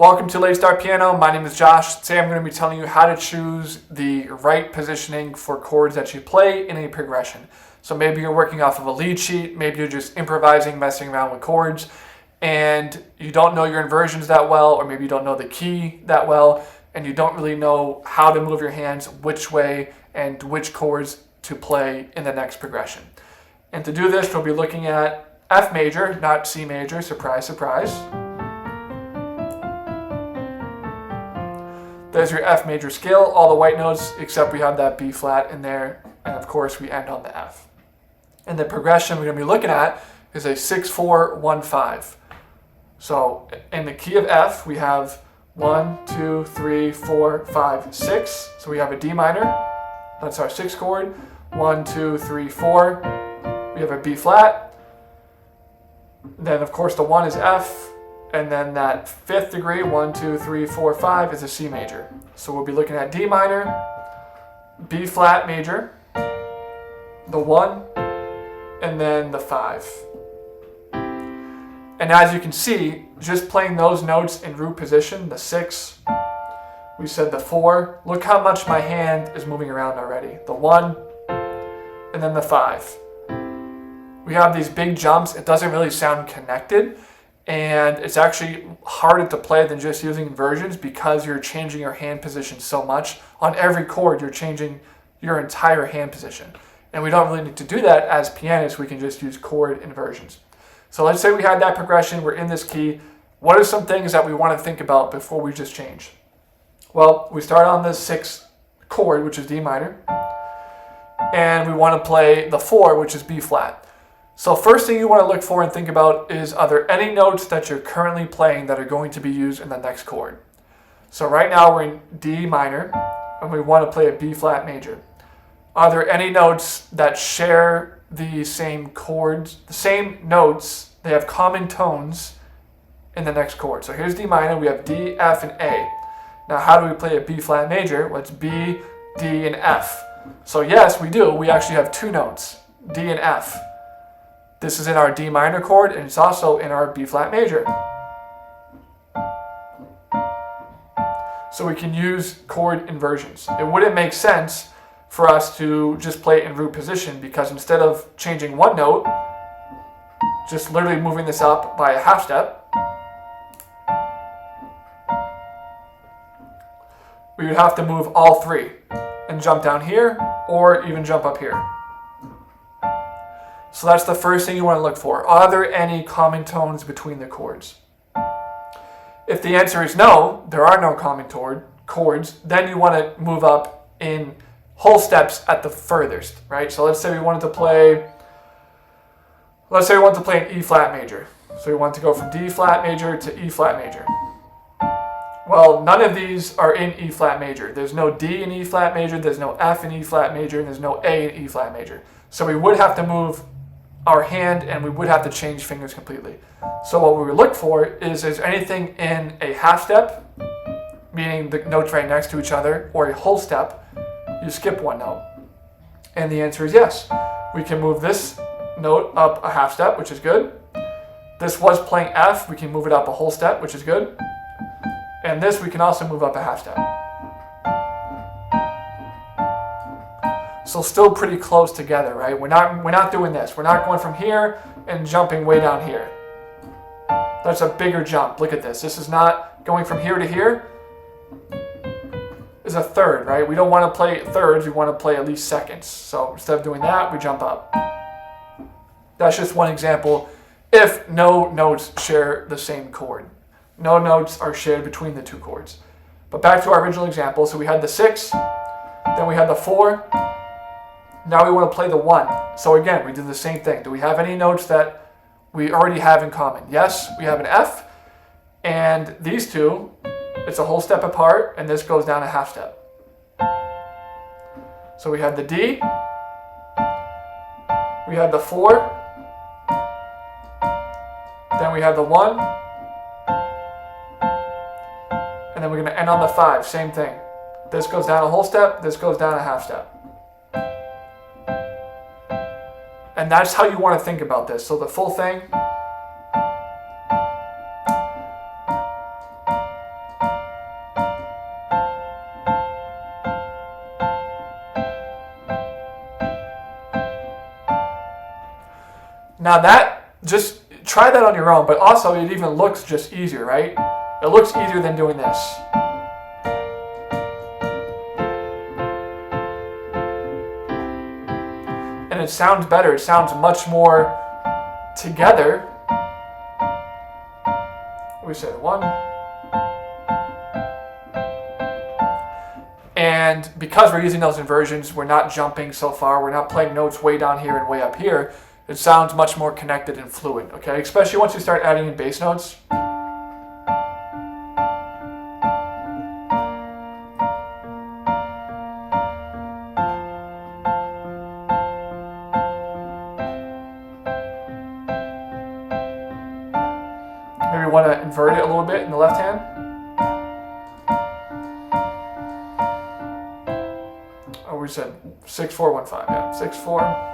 Welcome to Late Start Piano. My name is Josh. Today I'm going to be telling you how to choose the right positioning for chords that you play in a progression. So maybe you're working off of a lead sheet, maybe you're just improvising, messing around with chords, and you don't know your inversions that well, or maybe you don't know the key that well, and you don't really know how to move your hands, which way, and which chords to play in the next progression. And to do this, we'll be looking at F major, not C major, surprise, surprise. There's your F major scale, all the white notes, except we have that B flat in there, and of course we end on the F. And the progression we're going to be looking at is a 6-4-1-5. So in the key of F, we have 1, 2, 3, 4, 5, 6. So we have a D minor, that's our 6th chord. 1, 2, 3, 4. We have a B flat. Then of course the 1 is F. And then that 5th degree, 1, 2, 3, 4, 5, is a C major. So we'll be looking at D minor, B flat major, the 1, and then the 5. And as you can see, just playing those notes in root position, the 6, we said the 4, look how much my hand is moving around already. The 1, and then the 5. We have these big jumps. It doesn't really sound connected. And it's actually harder to play than just using inversions because you're changing your hand position so much. On every chord, you're changing your entire hand position. And we don't really need to do that as pianists. We can just use chord inversions. So let's say we had that progression. We're in this key. What are some things that we want to think about before we just change? Well, we start on the 6th chord, which is D minor. And we want to play the 4, which is B flat. So first thing you want to look for and think about is, are there any notes that you're currently playing that are going to be used in the next chord? So right now we're in D minor and we want to play a B flat major. Are there any notes that share the same chords, the same notes, they have common tones in the next chord? So here's D minor, we have D, F, and A. Now how do we play a B flat major? Well, it's B, D, and F. So yes, we do. We actually have 2 notes, D and F. This is in our D minor chord, and it's also in our B flat major. So we can use chord inversions. It wouldn't make sense for us to just play it in root position, because instead of changing one note, just literally moving this up by a half step, we would have to move all 3 and jump down here or even jump up here. So that's the first thing you want to look for. Are there any common tones between the chords? If the answer is no, there are no common chords, then you want to move up in whole steps at the furthest, right? So let's say we wanted to play, an E flat major. So we want to go from D flat major to E flat major. Well, none of these are in E flat major. There's no D in E flat major, there's no F in E flat major, and there's no A in E flat major. So we would have to move our hand and we would have to change fingers completely. So what we would look for is anything in a half step, meaning the notes right next to each other, or a whole step, you skip one note. And the answer is yes. We can move this note up a half step, which is good. This was playing F, we can move it up a whole step, which is good. And this we can also move up a half step. So still pretty close together, right? We're not doing this. We're not going from here and jumping way down here. That's a bigger jump. Look at this. This is not going from here to here. Is a third, right? We don't want to play thirds. We want to play at least seconds. So instead of doing that, we jump up. That's just one example. If no notes share the same chord. No notes are shared between the 2 chords. But back to our original example. So we had the 6, then we had the 4. Now we want to play the 1. So again, we did the same thing. Do we have any notes that we already have in common? Yes, we have an F. And these 2, it's a whole step apart, and this goes down a half step. So we have the D. We have the 4. Then we have the 1. And then we're going to end on the 5. Same thing. This goes down a whole step. This goes down a half step. And that's how you want to think about this. So the full thing. Now that, just try that on your own, but also it even looks just easier, right? It looks easier than doing this. And it sounds better. It sounds much more together. We said 1. And because we're using those inversions, we're not jumping so far. We're not playing notes way down here and way up here. It sounds much more connected and fluid, okay? Especially once you start adding in bass notes. Maybe want to invert it a little bit in the left hand. Oh, we said 6 4 1 5. Yeah, 6 4.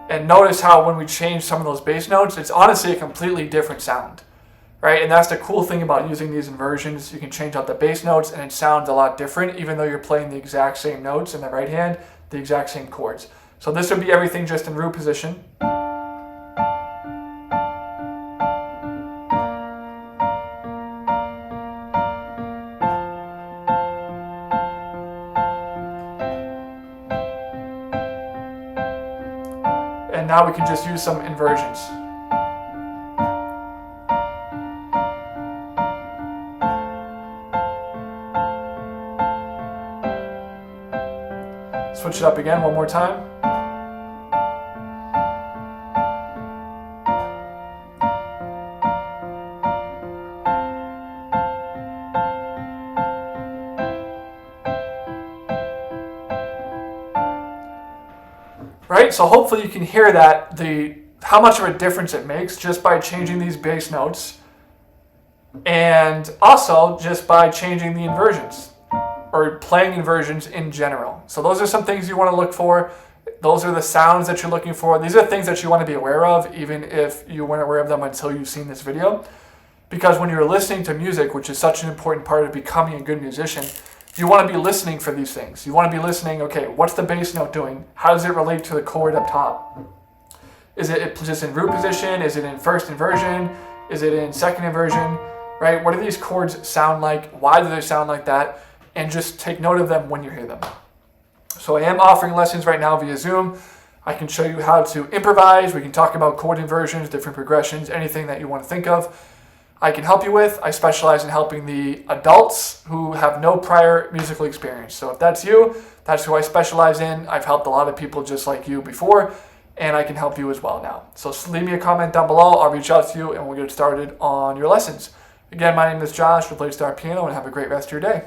And notice how when we change some of those bass notes, it's honestly a completely different sound. Right, and that's the cool thing about using these inversions. You can change out the bass notes and it sounds a lot different, even though you're playing the exact same notes in the right hand, the exact same chords. So this would be everything just in root position. And now we can just use some inversions. Switch it up again one more time. Right, so hopefully you can hear that, how much of a difference it makes just by changing these bass notes, and also just by changing the inversions, or playing inversions in general. So those are some things you want to look for. Those are the sounds that you're looking for. These are things that you want to be aware of, even if you weren't aware of them until you've seen this video. Because when you're listening to music, which is such an important part of becoming a good musician, you want to be listening for these things. You want to be listening, okay, what's the bass note doing? How does it relate to the chord up top? Is it just in root position? Is it in first inversion? Is it in second inversion? Right? What do these chords sound like? Why do they sound like that? And just take note of them when you hear them. So I am offering lessons right now via Zoom. I can show you how to improvise. We can talk about chord inversions, different progressions, anything that you want to think of. I can help you with. I specialize in helping the adults who have no prior musical experience. So if that's you, that's who I specialize in. I've helped a lot of people just like you before, and I can help you as well now. So leave me a comment down below. I'll reach out to you and we'll get started on your lessons. Again, my name is Josh with Play Star Piano, and have a great rest of your day.